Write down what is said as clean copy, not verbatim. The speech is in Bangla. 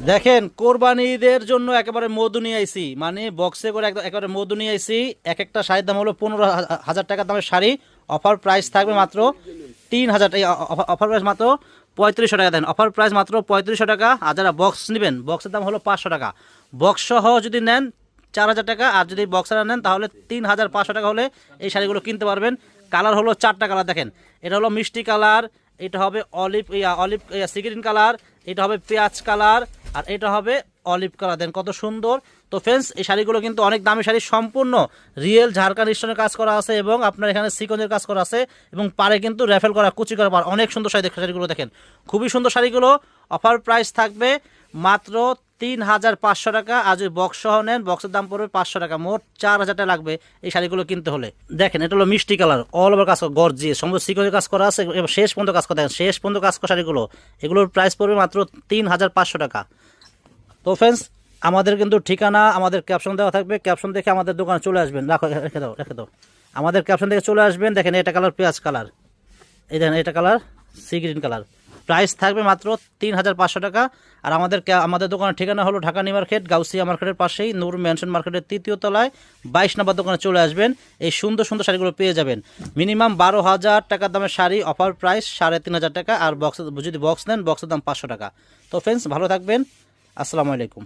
দেখেন কোরবানি ঈদের জন্য একেবারে মধু নিয়ে আইছি, মানে বক্সে করে একেবারে মধু নিয়ে আইছি। এক একটা শাড়ির দাম হলো 15,000 টাকা দামের শাড়ি। অফার প্রাইস থাকবে মাত্র 3,000। এই অফার প্রাইস মাত্র 3500 টাকা। দেন অফার প্রাইস মাত্র 3500 টাকা। আর যারা বক্স নেবেন, বক্সের দাম হলো 500 টাকা। বক্স সহ যদি নেন 4,000 টাকা, আর যদি বক্সারা নেন তাহলে 3,500 টাকা হলে এই শাড়িগুলো কিনতে পারবেন। কালার হলো 4টা কালার। দেখেন এটা হলো মিষ্টি কালার, এটা হবে অলিভ অলিভ সিগ্রিন কালার, এটা হবে পেঁয়াজ কালার, আর এটা হবে অলিভ কালার। দেন কত সুন্দর। তো ফ্রেন্ডস, এই শাড়িগুলো কিন্তু অনেক দামি শাড়ি, সম্পূর্ণ রিয়েল ঝাড়খান্ড স্টোনের কাজ করা আছে এবং আপনার এখানে সিকোয়েন্সের কাজ করা আছে এবং পারে কিন্তু র্যাফেল করা, কুচি করা পার। অনেক সুন্দর শাড়িগুলো দেখেন, খুবই সুন্দর শাড়িগুলো। অফার প্রাইস থাকবে মাত্র 3,500 টাকা। আর যদি বক্স সহ নেন, বক্সের দাম পড়বে 500 টাকা। মোট 4,000 টাকা লাগবে এই শাড়িগুলো কিনতে হলে। দেখেন এটা হলো মিষ্টি কালার, অল ওভার কাজ গর্জিয়াস, সমস্ত সিকোয়েন্সের কাজ করা আছে এবং শেষ পর্যন্ত কাজ করা। দেখেন শেষ পর্যন্ত কাজ করা শাড়িগুলো, এগুলোর প্রাইস পড়বে মাত্র 3,500 টাকা। তো ফ্রেন্ডস, আমাদের কিন্তু ঠিকানা আমাদের ক্যাপশন দেওয়া থাকবে, ক্যাপশন দেখে আমাদের দোকানে চলে আসবেন। রেখে দাও। আমাদের ক্যাপশন দেখে চলে আসবেন। দেখেন এটা কালার পেঁয়াজ কালার, এই দেখেন এটা colour sea green colour. Price থাকবে মাত্র 3,500 টাকা। আর আমাদের দোকানের ঠিকানা হলো ঢাকা নিউ মার্কেট, গাউসিয়া মার্কেটের পাশেই নূর ম্যানশন মার্কেটের 3য় তলায় 22 নম্বর দোকানে চলে আসবেন। এই সুন্দর সুন্দর শাড়িগুলো পেয়ে যাবেন। মিনিমাম 12,000 টাকার দামের শাড়ি, অফার প্রাইস 3,500 টাকা। আর বক্স যদি বক্স নেন, বক্সের দাম 500 টাকা। তো ফ্রেন্ডস, ভালো থাকবেন। আসসালামু আলাইকুম।